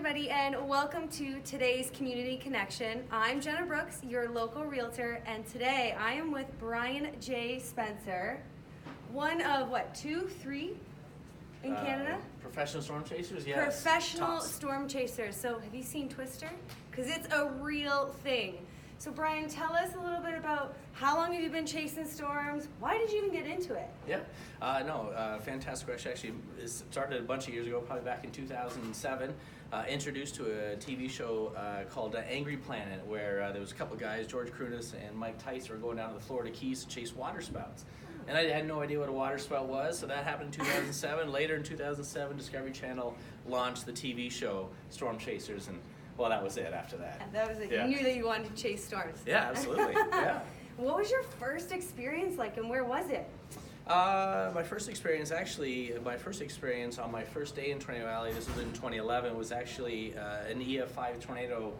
everybody, and welcome to today's Community Connection. I'm Jenna Brooks, your local realtor, and today I am with Brian J. Spencer, one of, what, 2, 3 in Canada? Professional storm chasers, yes. Professional Tops. storm chasers. So have you seen Twister? Because it's a real thing. So Brian, tell us a little bit about how long have you been chasing storms? Why did you even get into it? Yeah, fantastic question. Actually, it started a bunch of years ago, probably back in 2007. Introduced to a TV show called Angry Planet, where there was a couple guys, George Crunis and Mike Tice, were going down to the Florida Keys to chase water spouts. And I had no idea what a water spout was, so that happened in 2007. Later in 2007, Discovery Channel launched the TV show Storm Chasers, and well, that was it after that. And that was it. Yeah. You knew that you wanted to chase storms. Yeah, absolutely. Yeah. What was your first experience like, and where was it? My first experience on my first day in Tornado Alley, this was in 2011, was actually an EF5 tornado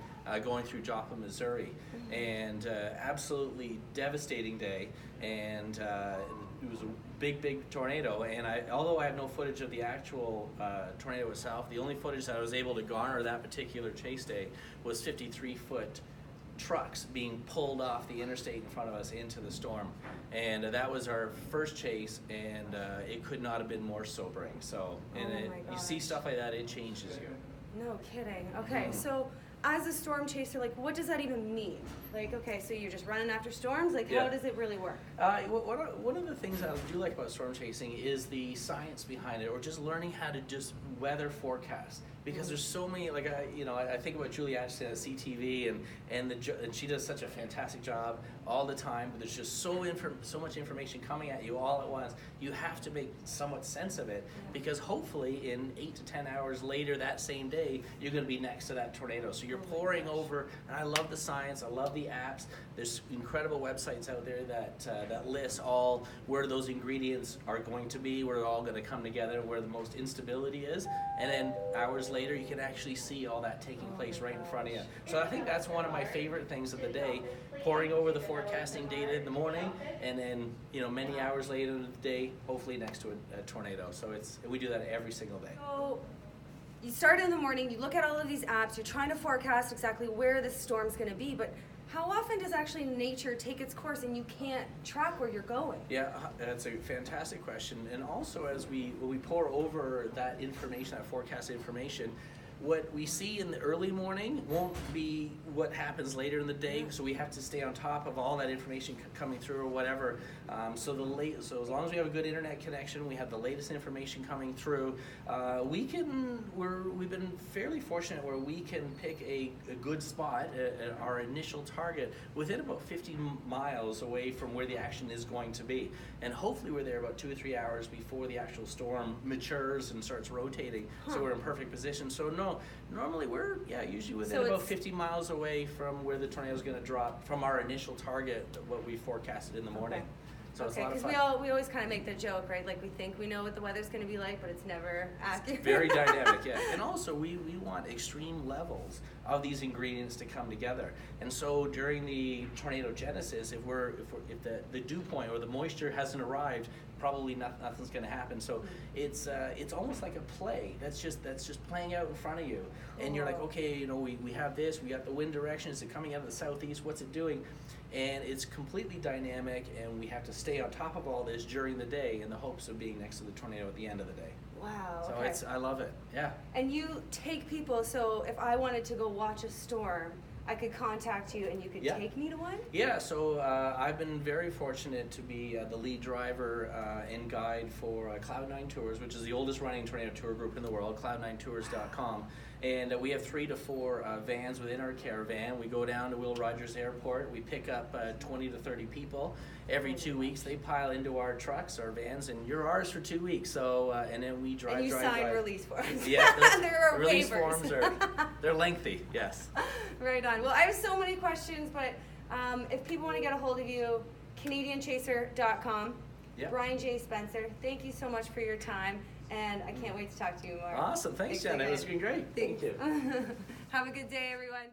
going through Joplin, Missouri. Mm-hmm. And absolutely devastating day. And it was a big tornado. And although I have no footage of the actual tornado itself, the only footage that I was able to garner that particular chase day was 53-foot trucks being pulled off the interstate in front of us into the storm, and that was our first chase, and it could not have been more sobering. So, you see stuff like that, it changes you. No kidding. Okay, so as a storm chaser, like, what does that even mean? Like, okay, so you're just running after storms? Like, how does it really work? One of the things that I do like about storm chasing is the science behind it, or just learning how to just weather forecast. Because there's so many, like, I think about Julie Ashton at CTV, and she does such a fantastic job all the time, but there's just so much information coming at you all at once. You have to make somewhat sense of it, because hopefully in 8 to 10 hours later that same day, you're going to be next to that tornado. So you're pouring over, and I love the science, I love the apps. There's incredible websites out there that list all where those ingredients are going to be, where they're all going to come together, where the most instability is, and then hours later you can actually see all that taking place right in front of you. So I think that's one of my favorite things of the day, pouring over the forecasting data in the morning, and then many hours later in the day, hopefully next to a tornado. So we do that every single day. So you start in the morning, you look at all of these apps, you're trying to forecast exactly where the storm's going to be, but how often does actually nature take its course and you can't track where you're going? Yeah, that's a fantastic question. And also, as we pour over that information, that forecast information, what we see in the early morning won't be what happens later in the day, so we have to stay on top of all that information coming through or whatever. So as long as we have a good internet connection, we have the latest information coming through. We've been fairly fortunate where we can pick a good spot at our initial target within about 50 miles away from where the action is going to be, and hopefully we're there about 2 or 3 hours before the actual storm matures and starts rotating. So we're in perfect position. So normally we're usually within about 50 miles away from where the tornado is going to drop from our initial target, what we forecasted in the morning. Okay. So it's a lot of fun. We always kind of make the joke, right? Like, we think we know what the weather's going to be like, but it's never accurate. It's very dynamic, yeah. And also we want extreme levels of these ingredients to come together. And so during the tornado genesis, if the dew point or the moisture hasn't arrived, probably nothing's going to happen. So it's almost like a play that's just playing out in front of you, and you're like, okay, we have this, we got the wind direction, is it coming out of the southeast, what's it doing? And it's completely dynamic, and we have to stay on top of all this during the day in the hopes of being next to the tornado at the end of the day. Wow. So okay. I love it. Yeah. And you take people, so if I wanted to go watch a storm, I could contact you and you could take me to one? Yeah, so I've been very fortunate to be the lead driver and guide for Cloud9 Tours, which is the oldest running tornado tour group in the world, cloud9tours.com. And we have 3 to 4 vans within our caravan. We go down to Will Rogers Airport. We pick up 20 to 30 people. Every 2 weeks, they pile into our trucks, our vans, and you're ours for 2 weeks. So, and then we drive. And you sign release forms. Yeah, there are release waivers. forms they're lengthy. Yes. Right on. Well, I have so many questions, but if people want to get a hold of you, CanadianChaser.com. Yep. Brian J. Spencer, thank you so much for your time, and I can't wait to talk to you more. Awesome. Thanks, Jenna. It was been great. Thank you. Have a good day, everyone.